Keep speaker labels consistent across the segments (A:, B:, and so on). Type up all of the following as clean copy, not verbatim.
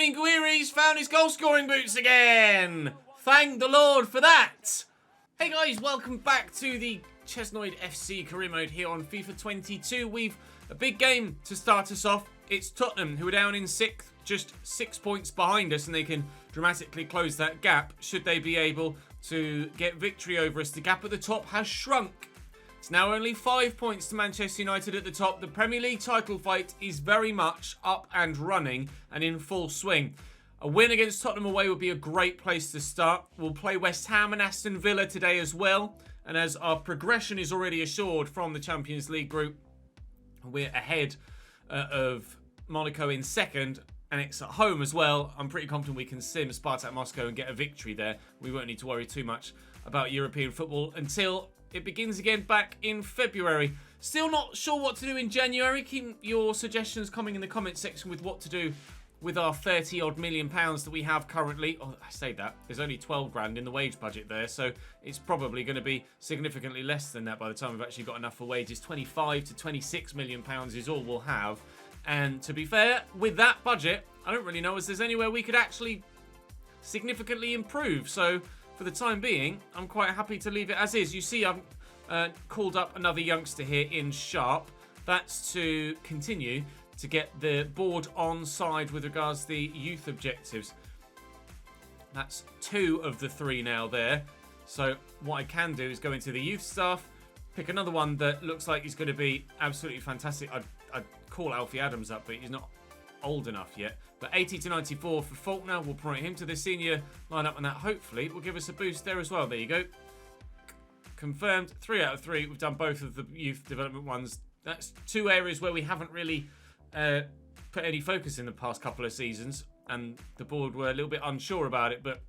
A: mean, Gouri's found his goal-scoring boots again. Thank the Lord for that. Hey guys, welcome back to the Chesnoid FC career mode here on FIFA 22. We've a big game to start us off. It's Tottenham, who are down in 6th, just 6 points behind us, and they can dramatically close that gap should they be able to get victory over us. The gap at the top has shrunk. It's now only 5 points to Manchester United at the top. The Premier League title fight is very much up and running and in full swing. A win against Tottenham away would be a great place to start. We'll play West Ham and Aston Villa today as well. And as our progression is already assured from the Champions League group, we're ahead of Monaco in 2nd. And it's at home as well. I'm pretty confident we can sim Spartak Moscow and get a victory there. We won't need to worry too much about European football until it begins again back in February. Still not sure what to do in January. Keep your suggestions coming in the comment section with what to do with our 30 odd million pounds that we have currently. Oh, I say that. There's only 12 grand in the wage budget there, so it's probably going to be significantly less than that by the time we've actually got enough for wages. 25 to 26 million pounds is all we'll have. And to be fair, with that budget, I don't really know if there's anywhere we could actually significantly improve. So for the time being, I'm quite happy to leave it as is. You see, I've called up another youngster here in Sharp. That's to continue to get the board on side with regards to the youth objectives. That's 2 of the 3 now there. So what I can do is go into the youth stuff, pick another one that looks like he's going to be absolutely fantastic. I'd call Alfie Adams up, but he's not old enough yet. But 80 to 94 for Faulkner. We'll promote him to the senior lineup, and that hopefully will give us a boost there as well. There you go. Confirmed. 3 out of 3. We've done both of the youth development ones. That's 2 areas where we haven't really put any focus in the past couple of seasons, and the board were a little bit unsure about it, but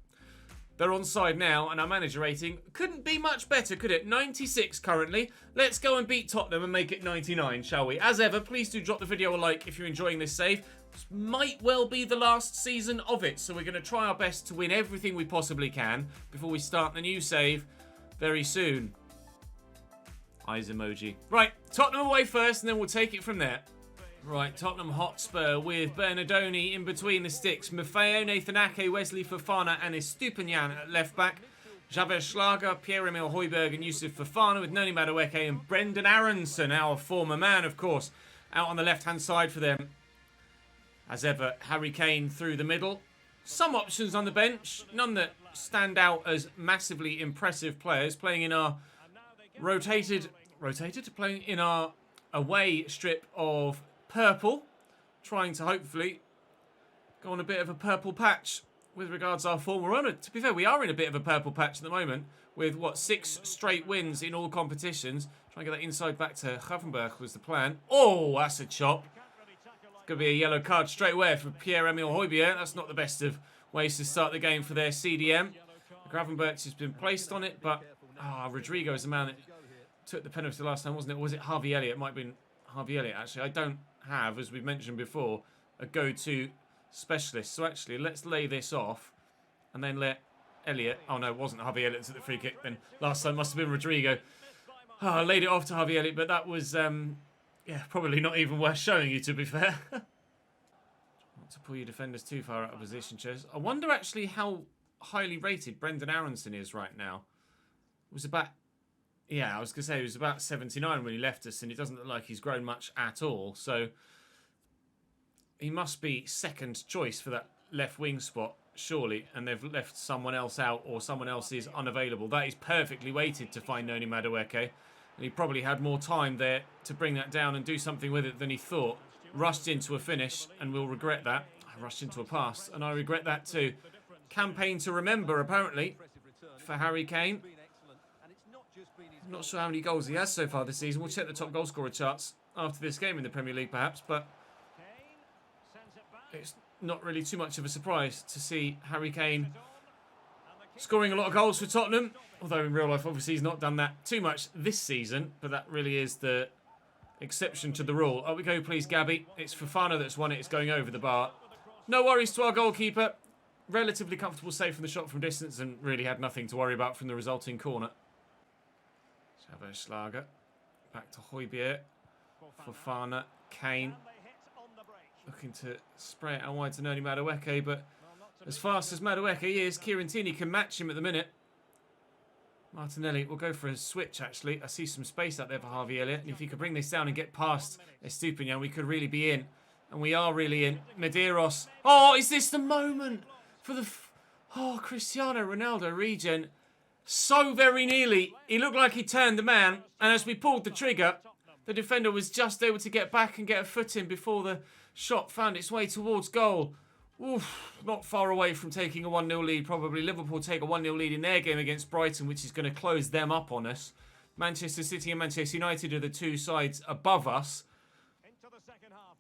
A: they're on side now, and our manager rating couldn't be much better, could it? 96 currently. Let's go and beat Tottenham and make it 99, shall we? As ever, please do drop the video a like if you're enjoying this save. This might well be the last season of it, so we're going to try our best to win everything we possibly can before we start the new save very soon. Eyes emoji. Right, Tottenham away first, and then we'll take it from there. Right, Tottenham Hotspur with Bernardoni in between the sticks. Maffeo, Nathan Ake, Wesley Fofana and Estupiñán at left back. Javier Schlager, Pierre-Emile Højbjerg and Yusuf Fofana with Noni Madueke and Brendan Aronson, our former man, of course, out on the left-hand side for them. As ever, Harry Kane through the middle. Some options on the bench, none that stand out as massively impressive players, playing in our playing in our away strip of purple, trying to hopefully go on a bit of a purple patch with regards to our form. We're on it. To be fair, we are in a bit of a purple patch at the moment with, what, 6 straight wins in all competitions. Trying to get that inside back to Gravenberch was the plan. Oh, that's a chop. It's going to be a yellow card straight away for Pierre-Emile Højbjerg. That's not the best of ways to start the game for their CDM. Gravenberch has been placed on it, but Rodrigo is the man that took the penalty last time, wasn't it? Or was it Harvey Elliott? It might have been Harvey Elliott, actually. I don't have, as we've mentioned before, a go-to specialist. So actually, let's lay this off and then let Elliott... Oh, no, it wasn't Harvey Elliott at the free kick. Then last time must have been Rodrigo. I laid it off to Harvey Elliott, but that was, yeah, probably not even worth showing you, to be fair. Not to pull your defenders too far out of position, Ches. I wonder, actually, how highly rated Brendan Aronson is right now. It was about... Yeah, I was going to say he was about 79 when he left us, and it doesn't look like he's grown much at all. So he must be second choice for that left wing spot, surely. And they've left someone else out, or someone else is unavailable. That is perfectly weighted to find Noni Madueke. And he probably had more time there to bring that down and do something with it than he thought. Rushed into a finish, and we'll regret that. I rushed into a pass, and I regret that too. Campaign to remember, apparently, for Harry Kane. I'm not sure how many goals he has so far this season. We'll check the top goal scorer charts after this game in the Premier League, perhaps. But it's not really too much of a surprise to see Harry Kane scoring a lot of goals for Tottenham. Although in real life, obviously, he's not done that too much this season. But that really is the exception to the rule. Up we go, please, Gabby. It's Fofana that's won it. It's going over the bar. No worries to our goalkeeper. Relatively comfortable save from the shot from distance and really had nothing to worry about from the resulting corner. Javier Schlager. Back to Højbjerg. Fofana. Kane. Looking to spray it out wide to Noni Madueke, but as fast as Madueke is, Chiarantini can match him at the minute. Martinelli will go for a switch, actually. I see some space out there for Harvey Elliott. And if he could bring this down and get past Estupiñán, we could really be in. And we are really in. Medeiros. Oh, is this the moment for the... Cristiano Ronaldo regen. So very nearly. He looked like he turned the man. And as we pulled the trigger, the defender was just able to get back and get a foot in before the shot found its way towards goal. Oof, not far away from taking a 1-0 lead. Probably Liverpool take a 1-0 lead in their game against Brighton, which is going to close them up on us. Manchester City and Manchester United are the two sides above us.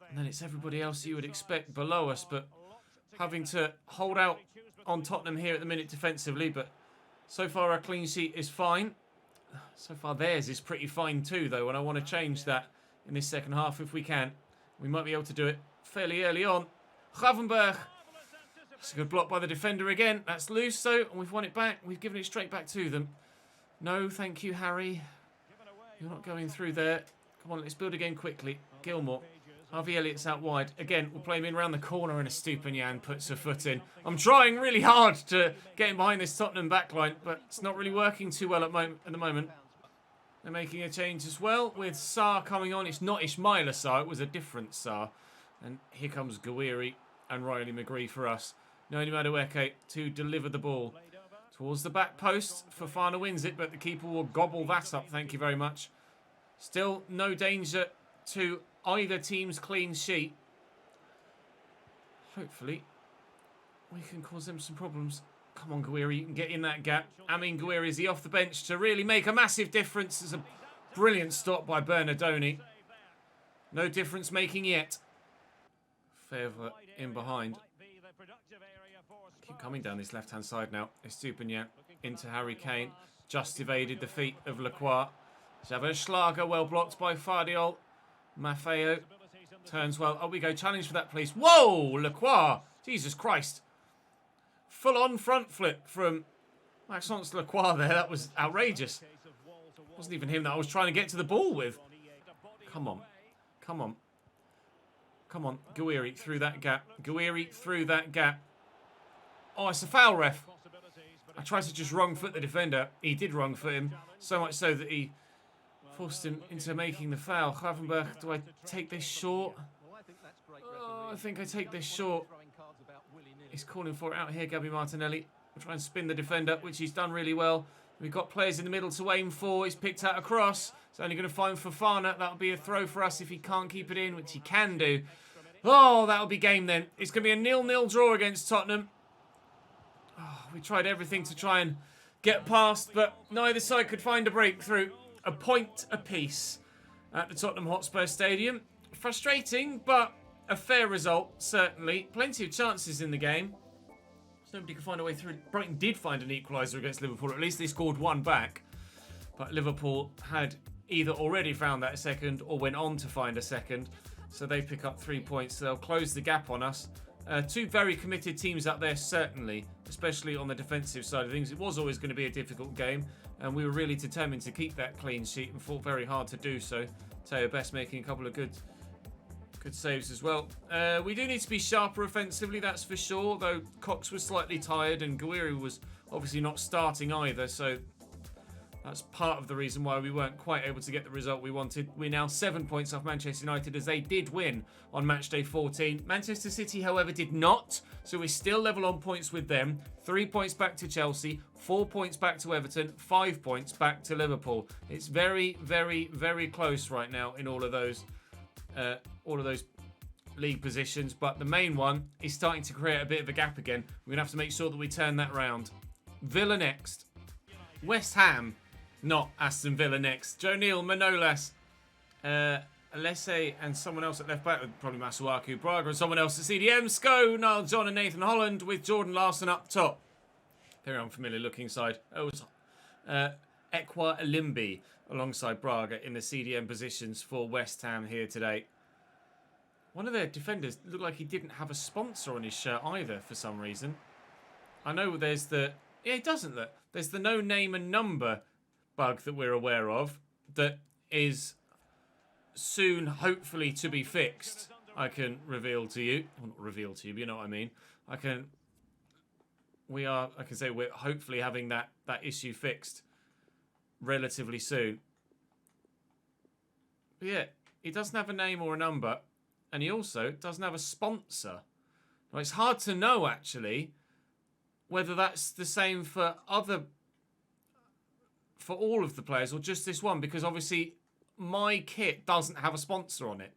A: And then it's everybody else you would expect below us, but having to hold out on Tottenham here at the minute defensively. But so far our clean sheet is fine. So far theirs is pretty fine too, though, and I want to change that in this second half if we can. We might be able to do it fairly early on. Gravenberch. That's a good block by the defender again. That's loose, though, and we've won it back. We've given it straight back to them. No, thank you, Harry. You're not going through there. Come on, let's build again quickly. Gilmore. Harvey Elliott's out wide. Again, we'll play him in around the corner, and Estupiñán puts a foot in. I'm trying really hard to get him behind this Tottenham backline, but it's not really working too well at the moment. They're making a change as well with Sarr coming on. It's not Ismaila Sarr, it was a different Sarr. And here comes Gouri and Riley McGree for us. Noni Madueke to deliver the ball towards the back post. Fofana wins it, but the keeper will gobble that up. Thank you very much. Still no danger to either team's clean sheet. Hopefully, we can cause them some problems. Come on, Gouri, you can get in that gap. Amin Gouri, is he off the bench to really make a massive difference? There's a brilliant stop by Bernardoni. No difference making yet. Favre in behind. Keep coming down this left-hand side now. Estupiñán into Harry Kane. Just evaded the feet of Lacroix. Schlager, well blocked by Fardiol. Maffeo turns well. Oh, we go. Challenge for that, please. Whoa, Lacroix. Jesus Christ. Full-on front flip from Maxence Lacroix there. That was outrageous. It wasn't even him that I was trying to get to the ball with. Come on. Come on. Come on. Gouri through that gap. Gouri through that gap. Oh, it's a foul, ref. I tried to just wrong foot the defender. He did wrong foot him. So much so that he forced him into making the foul. Gravenberch, do I take this short? Oh, I think I take this short. He's calling for it out here, Gabby Martinelli. We'll try and spin the defender, which he's done really well. We've got players in the middle to aim for. He's picked out a cross. It's only going to find Fofana. That'll be a throw for us if he can't keep it in, which he can do. Oh, that'll be game then. It's going to be a 0-0 draw against Tottenham. Oh, we tried everything to try and get past, but neither side could find a breakthrough. A point apiece at the Tottenham Hotspur Stadium. Frustrating, but a fair result, certainly. Plenty of chances in the game. Nobody could find a way through. Brighton did find an equaliser against Liverpool. Or at least they scored one back. But Liverpool had either already found that second or went on to find a second. So they pick up 3 points. So they'll close the gap on us. Two very committed teams up there, certainly. Especially on the defensive side of things. It was always going to be a difficult game. And we were really determined to keep that clean sheet and fought very hard to do so. Teo Best making a couple of good saves as well. We do need to be sharper offensively, that's for sure. Though Cox was slightly tired and Gouri was obviously not starting either. So that's part of the reason why we weren't quite able to get the result we wanted. We're now 7 points off Manchester United as they did win on match day 14. Manchester City, however, did not. So we're still level on points with them. 3 points back to Chelsea, 4 points back to Everton, 5 points back to Liverpool. It's very, very, very close right now in all of those league positions, but the main one is starting to create a bit of a gap again. We're going to have to make sure that we turn that round. Villa next. West Ham, not Aston Villa next. Joe Neal, Manolas, Alesse and someone else at left back, probably Masuaku, Braga and someone else at CDM. Sko, Niall John and Nathan Holland with Jordan Larson up top. Very unfamiliar looking side. Oh, it was Ekwa Elimbi alongside Braga in the CDM positions for West Ham here today. One of their defenders looked like he didn't have a sponsor on his shirt either for some reason. I know there's the... Yeah, it doesn't look. There's the no name and number bug that we're aware of that is soon, hopefully, to be fixed. I can reveal to you. Well, not reveal to you, but you know what I mean. I can say we're hopefully having that issue fixed relatively soon. But yeah, he doesn't have a name or a number, and he also doesn't have a sponsor. Now, it's hard to know, actually, whether that's the same for all of the players or just this one, because obviously my kit doesn't have a sponsor on it.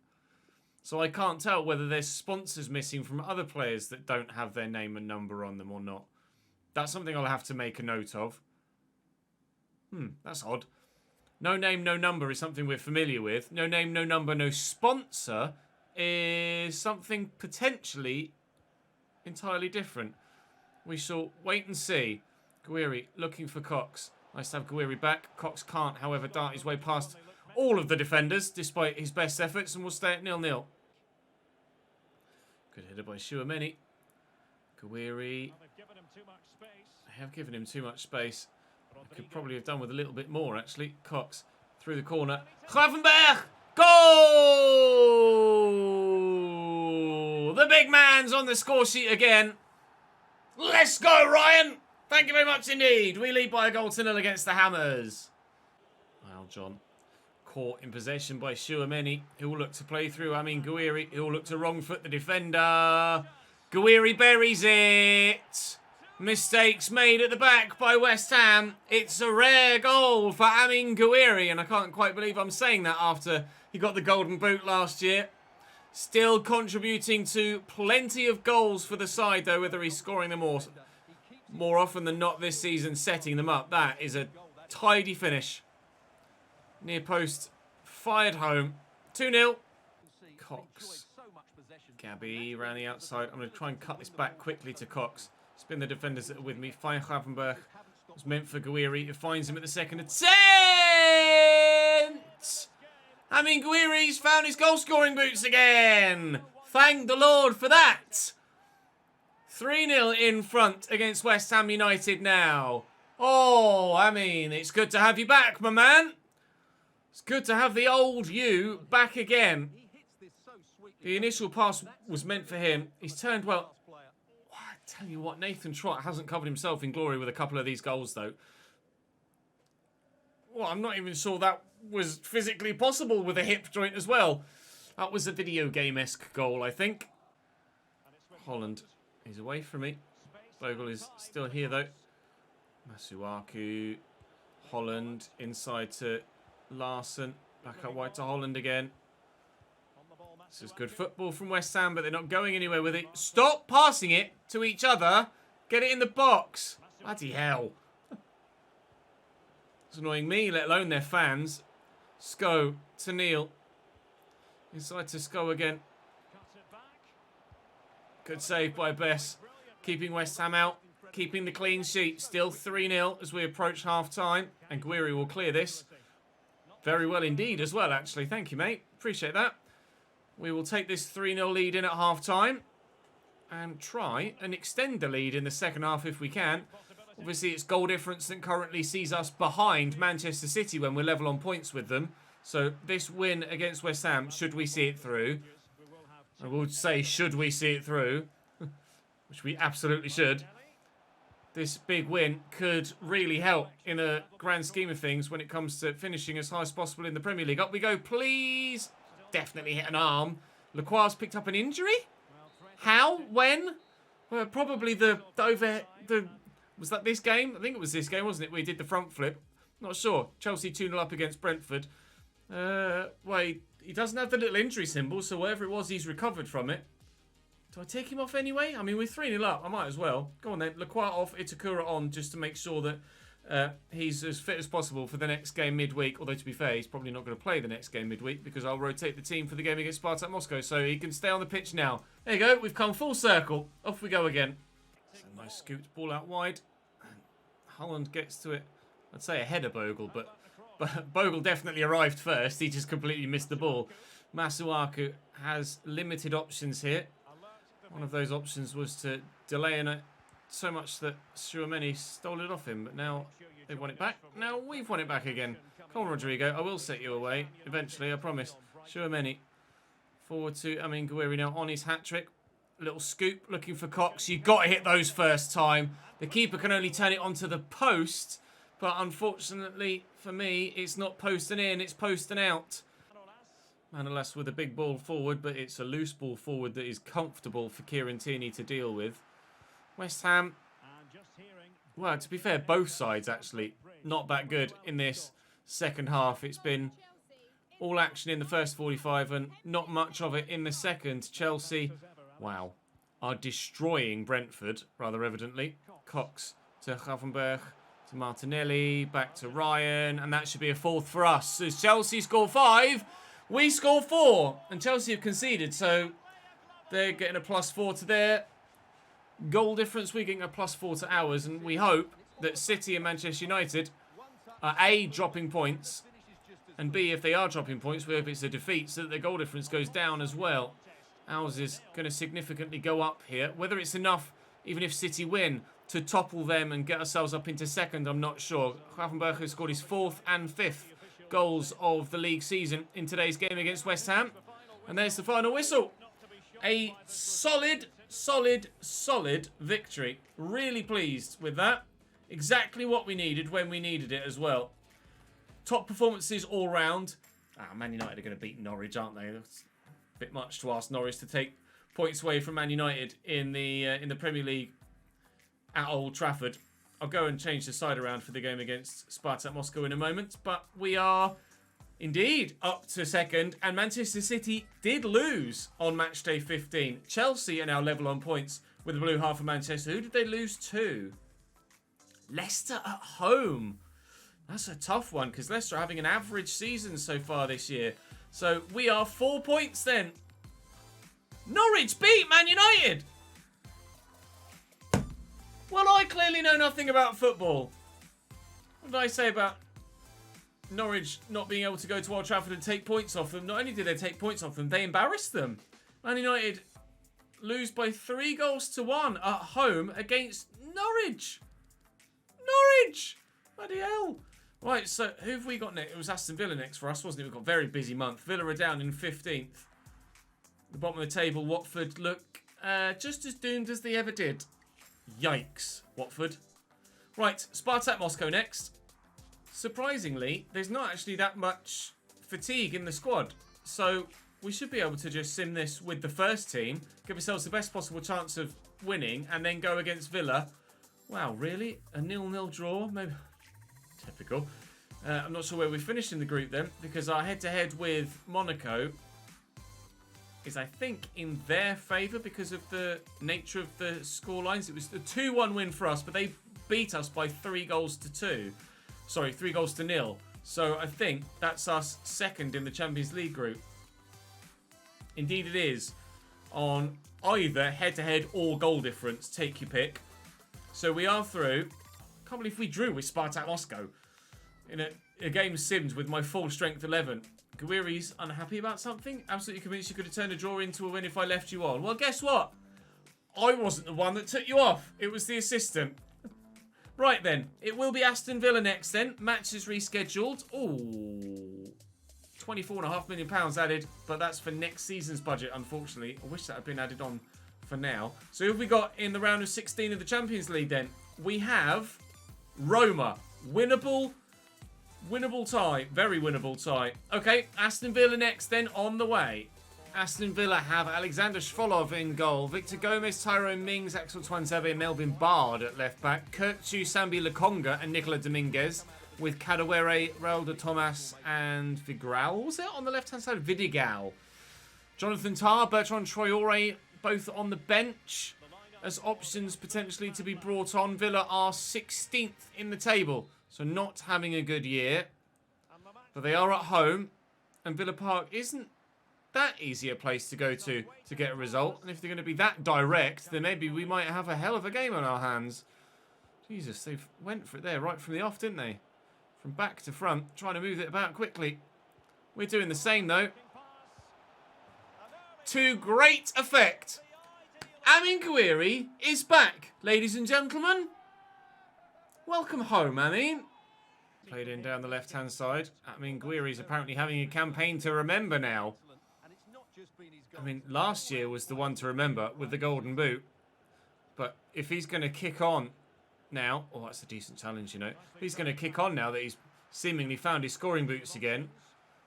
A: So I can't tell whether there's sponsors missing from other players that don't have their name and number on them or not. That's something I'll have to make a note of. That's odd. No name, no number is something we're familiar with. No name, no number, no sponsor is something potentially entirely different. We shall wait and see. Gouri looking for Cox. Nice to have Gouri back. Cox can't, however, dart his way past all of the defenders, despite his best efforts, and will stay at 0-0. Good header by Shuameni. Gouri. They have given him too much space. They could probably have done with a little bit more, actually. Cox through the corner. Gravenberg! Goal! The big man's on the score sheet again. Let's go, Ryan! Thank you very much indeed. We lead by a goal to 0 against the Hammers. Well, John. Caught in possession by Shuameni, who will look to play through Gouri, who will look to wrong foot the defender. Gouri buries it. Mistakes made at the back by West Ham. It's a rare goal for Gouri, and I can't quite believe I'm saying that after he got the golden boot last year. Still contributing to plenty of goals for the side, though, whether he's scoring them more often than not this season, setting them up. That is a tidy finish. Near post, fired home. 2-0. Cox. Gabby around the outside. I'm going to try and cut this back quickly to Cox. Spin the defenders that are with me. Fine Gravenberg. Was meant for Gouri. It finds him at the second attempt. Gouri's found his goal-scoring boots again. Thank the Lord for that. 3-0 in front against West Ham United now. Oh, it's good to have you back, my man. It's good to have the old you back again. The initial pass was meant for him. He's turned well. I tell you what, Nathan Trott hasn't covered himself in glory with a couple of these goals, though. Well, I'm not even sure that was physically possible with a hip joint as well. That was a video game-esque goal, I think. Holland is away from me. Bogle is still here, though. Masuaku. Holland inside to Larson. Back out wide to Holland again. This is good football from West Ham, but they're not going anywhere with it. Stop passing it to each other. Get it in the box. Bloody hell. It's annoying me, let alone their fans. Sko to Neil. Inside to Sko again. Good save by Bess. Keeping West Ham out. Keeping the clean sheet. Still 3-0 as we approach half-time. And Gouri will clear this. Very well indeed as well, actually. Thank you, mate. Appreciate that. We will take this 3-0 lead in at half-time. And try and extend the lead in the second half if we can. Obviously, it's goal difference that currently sees us behind Manchester City when we're level on points with them. So this win against West Ham, should we see it through? I will say, should we see it through? Which we absolutely should. This big win could really help in a grand scheme of things when it comes to finishing as high as possible in the Premier League. Up we go, please. Definitely hit an arm. Lacroix's picked up an injury? How? When? Well, probably was that this game? I think it was this game, wasn't it? Where he did the front flip. Not sure. Chelsea 2-0 up against Brentford. Well, he doesn't have the little injury symbol, so whatever it was, he's recovered from it. Do I take him off anyway? We're 3-0 up. I might as well. Go on then. Lacroix off, Itakura on, just to make sure that he's as fit as possible for the next game midweek. Although, to be fair, he's probably not going to play the next game midweek because I'll rotate the team for the game against Spartak Moscow. So he can stay on the pitch now. There you go. We've come full circle. Off we go again. So nice scooped ball out wide. And Holland gets to it. I'd say ahead of Bogle, but Bogle definitely arrived first. He just completely missed the ball. Masuaku has limited options here. One of those options was to delay in it so much that Shuameni stole it off him. But now they've won it back. Now we've won it back again. Come on, Rodrigo. I will set you away eventually, I promise. Shuameni Forward to, Gouri now on his hat-trick. Little scoop, looking for Cox. You've got to hit those first time. The keeper can only turn it onto the post. But unfortunately, for me, it's not posting in, it's posting out. Manolas with a big ball forward, but it's a loose ball forward that is comfortable for Kieran Tierney to deal with. West Ham, well, to be fair, both sides actually not that good in this second half. It's been all action in the first 45 and not much of it in the second. Chelsea, wow, are destroying Brentford, rather evidently. Cox to Gravenberch, to Martinelli, back to Ryan, and that should be a fourth for us. As Chelsea score 5, we score 4, and Chelsea have conceded, so they're getting a +4 to their goal difference. We're getting a +4 to ours, and we hope that City and Manchester United are A, dropping points, and B, if they are dropping points, we hope it's a defeat so that their goal difference goes down as well. Ours is going to significantly go up here. Whether it's enough, even if City win, to topple them and get ourselves up into second, I'm not sure. Gravenberch has scored his 4th and 5th goals of the league season in today's game against West Ham. And there's the final whistle. A solid victory. Really pleased with that. Exactly what we needed when we needed it as well. Top performances all round. Man United are going to beat Norwich, aren't they? It's a bit much to ask Norwich to take points away from Man United in the Premier League at Old Trafford. I'll go and change the side around for the game against Spartak Moscow in a moment. But we are indeed up to second. And Manchester City did lose on match day 15. Chelsea are now level on points with the blue half of Manchester. Who did they lose to? Leicester at home. That's a tough one because Leicester are having an average season so far this year. So we are 4 points then. Norwich beat Man United. Well, I clearly know nothing about football. What did I say about Norwich not being able to go to Old Trafford and take points off them? Not only did they take points off them, they embarrassed them. Man United lose by 3-1 at home against Norwich. Norwich! Bloody hell. Right, so who have we got next? It was Aston Villa next for us, wasn't it? We've got a very busy month. Villa are down in 15th. The bottom of the table, Watford look just as doomed as they ever did. Yikes, Watford. Right, Spartak Moscow next. Surprisingly, there's not actually that much fatigue in the squad. So we should be able to just sim this with the first team, give ourselves the best possible chance of winning, and then go against Villa. Wow, really? A 0-0 draw? Maybe. Typical. I'm not sure where we finished in the group then, because our head-to-head with Monaco is, I think, in their favour because of the nature of the scorelines. It was a 2-1 win for us, but they beat us by 3-2. Sorry, 3-0. So I think that's us second in the Champions League group. Indeed it is. On either head-to-head or goal difference. Take your pick. So we are through. Can't believe we drew with Spartak Moscow in a game simmed with my full strength 11. Gouri's unhappy about something? Absolutely convinced you could have turned a draw into a win if I left you on. Well, guess what? I wasn't the one that took you off. It was the assistant. Right then. It will be Aston Villa next then. Match is rescheduled. Ooh. £24.5 million added. But that's for next season's budget, unfortunately. I wish that had been added on for now. So who have we got in the round of 16 of the Champions League then? We have Roma. Winnable tie. Very winnable tie. Okay, Aston Villa next then on the way. Aston Villa have Alexander Shvolov in goal. Victor Gomez, Tyrone Mings, Axel Tuanzebe, Melvin Bard at left back. Kirkchu, Sambi Lakonga and Nicola Dominguez with Kadewere, Raul de Tomas and Vigral. What was it on the left-hand side? Vidigal. Jonathan Tah, Bertrand Traore, both on the bench as options potentially to be brought on. Villa are 16th in the table, so not having a good year. But they are at home, and Villa Park isn't that easy a place to go to get a result. And if they're going to be that direct, then maybe we might have a hell of a game on our hands. Jesus, they went for it there right from the off, didn't they? From back to front, trying to move it about quickly. We're doing the same, though. To great effect. Amin Gouri is back, ladies and gentlemen. Welcome home, Amin. Played in down the left-hand side. Amin Gouri is apparently having a campaign to remember now. I mean, last year was the one to remember with the golden boot. But if he's going to kick on now... Oh, that's a decent challenge, you know. If he's going to kick on now that he's seemingly found his scoring boots again,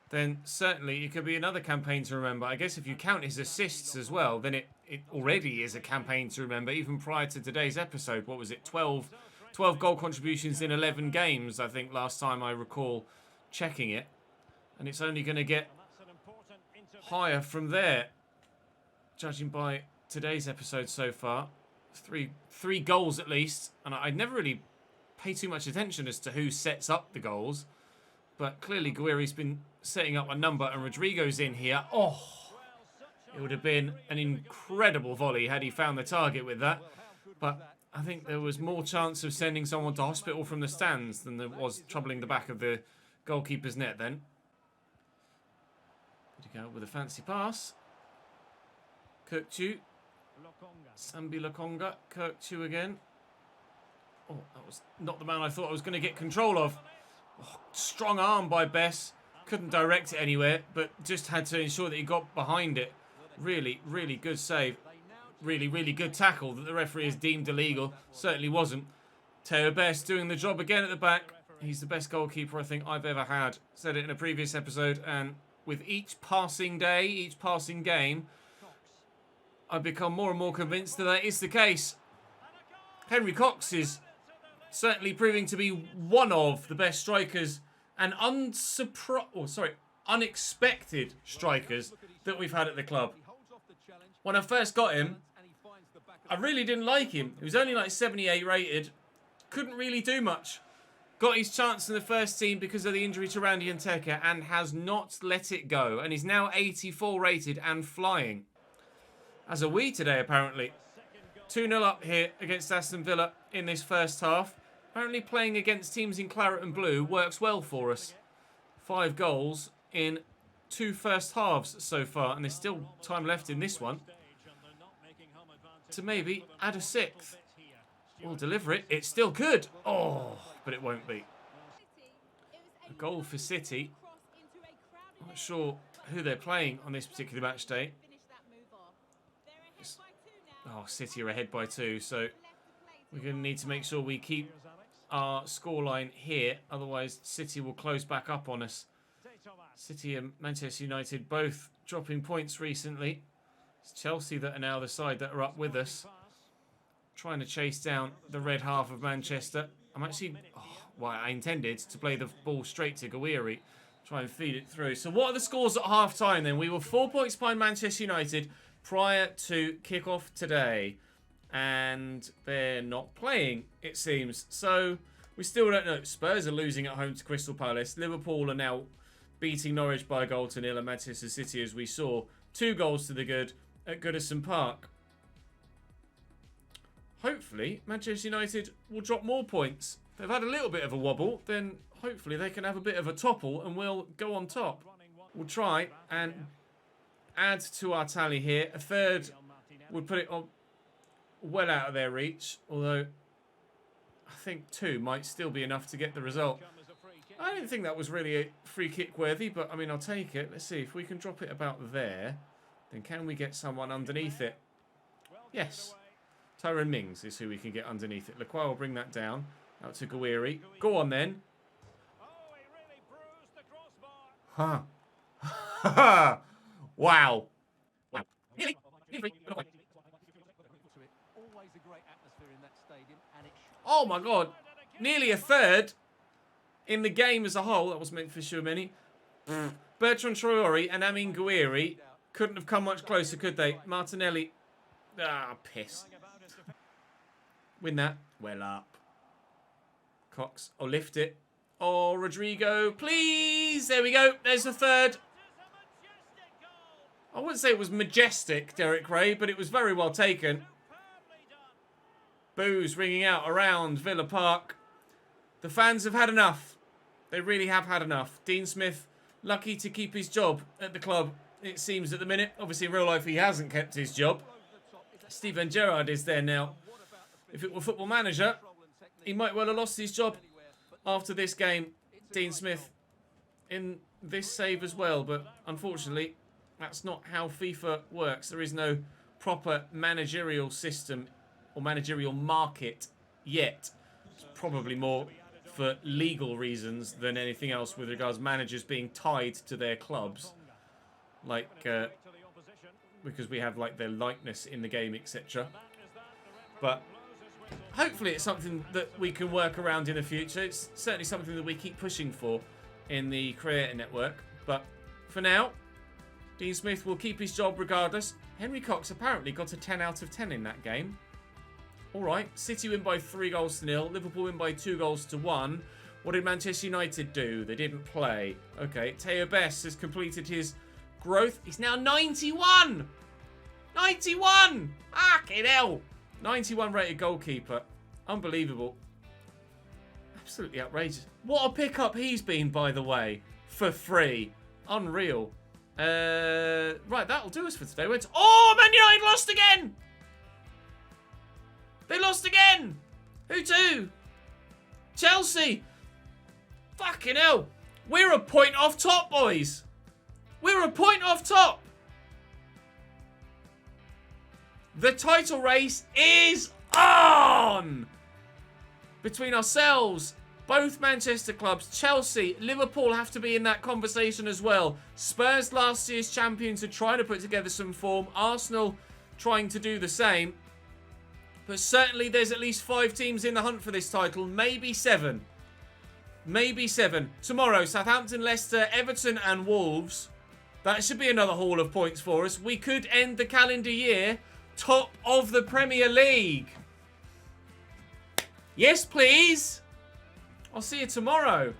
A: then certainly it could be another campaign to remember. I guess if you count his assists as well, then it already is a campaign to remember, even prior to today's episode. What was it? 12 goal contributions in 11 games, I think, last time I recall checking it. And it's only going to get higher from there, judging by today's episode so far. Three goals at least. And I'd never really pay too much attention as to who sets up the goals. But clearly Gouri's been setting up a number, and Rodrigo's in here. Oh, it would have been an incredible volley had he found the target with that. But I think there was more chance of sending someone to hospital from the stands than there was troubling the back of the goalkeeper's net then. Good to go with a fancy pass. Kirkchu. Sambi Lokonga. Kirkchu again. Oh, that was not the man I thought I was going to get control of. Oh, strong arm by Bess. Couldn't direct it anywhere, but just had to ensure that he got behind it. Really, really good save. Really, really good tackle that the referee has deemed illegal. Certainly wasn't. Teo Bess doing the job again at the back. He's the best goalkeeper I think I've ever had. Said it in a previous episode, and with each passing day, each passing game, I've become more and more convinced that that is the case. Henry Cox is certainly proving to be one of the best strikers and unexpected strikers that we've had at the club. When I first got him, I really didn't like him. He was only like 78 rated. Couldn't really do much. Got his chance in the first team because of the injury to Randy Nteka and has not let it go. And he's now 84 rated and flying. As are we today, apparently. 2-0 up here against Aston Villa in this first half. Apparently playing against teams in claret and blue works well for us. 5 goals in 2 first halves so far. And there's still time left in this one to maybe add a 6th. We'll deliver it. It's still good. Oh, but it won't be. A goal for City. I'm not sure who they're playing on this particular match day. Oh, City are ahead by 2, so we're going to need to make sure we keep our scoreline here. Otherwise, City will close back up on us. City and Manchester United both dropping points recently. It's Chelsea that are now the side that are up with us. Trying to chase down the red half of Manchester. I'm actually... I intended to play the ball straight to Gouri. Try and feed it through. So what are the scores at half-time then? We were 4 points behind Manchester United prior to kick-off today. And they're not playing, it seems. So we still don't know. Spurs are losing at home to Crystal Palace. Liverpool are now beating Norwich by a goal to 0. And Manchester City, as we saw, 2 goals to the good at Goodison Park. Hopefully, Manchester United will drop more points. If they've had a little bit of a wobble, then hopefully they can have a bit of a topple and we'll go on top. We'll try and add to our tally here. A 3rd would put it on well out of their reach, although I think 2 might still be enough to get the result. I don't think that was really a free kick worthy, but I mean, I'll take it. Let's see if we can drop it about there. Then can we get someone underneath it? Yes. Tyrone Mings is who we can get underneath it. Lacroix will bring that down. Out to Gouri. Go on then. Huh. Wow. Oh my god. Nearly a 3rd in the game as a whole. That was meant for Tchouameni. Bertrand Traore and Amine Gouri couldn't have come much closer, could they? Martinelli. Ah, piss. Win that. Well up. Cox. Oh, lift it. Oh, Rodrigo. Please. There we go. There's the 3rd. I wouldn't say it was majestic, Derek Ray, but it was very well taken. Boos ringing out around Villa Park. The fans have had enough. They really have had enough. Dean Smith, lucky to keep his job at the club, it seems, at the minute. Obviously, in real life, he hasn't kept his job. Steven Gerrard is there now. If it were Football Manager, he might well have lost his job after this game. Dean Smith in this save as well, but unfortunately, That's not how FIFA works. There is no proper managerial system or managerial market yet. It's probably more for legal reasons than anything else with regards managers being tied to their clubs. Like, because we have, like, their likeness in the game, etc. But hopefully it's something that we can work around in the future. It's certainly something that we keep pushing for in the Creator Network. But for now, Dean Smith will keep his job regardless. Henry Cox apparently got a 10 out of 10 in that game. Alright, City win by 3-0. Liverpool win by 2-1. What did Manchester United do? They didn't play. Okay, Teo Bess has completed his growth. He's now 91! 91! Fucking hell! 91 rated goalkeeper. Unbelievable. Absolutely outrageous. What a pickup he's been, by the way. For free. Unreal. Right, that'll do us for today. Oh, Man United lost again! They lost again! Who to? Chelsea! Fucking hell! We're a point off top, boys! We're a point off top! The title race is on! Between ourselves, both Manchester clubs, Chelsea, Liverpool have to be in that conversation as well. Spurs, last year's champions, are trying to put together some form. Arsenal trying to do the same. But certainly there's at least 5 teams in the hunt for this title. Maybe 7. Maybe 7. Tomorrow, Southampton, Leicester, Everton and Wolves. That should be another haul of points for us. We could end the calendar year top of the Premier League. Yes, please. I'll see you tomorrow.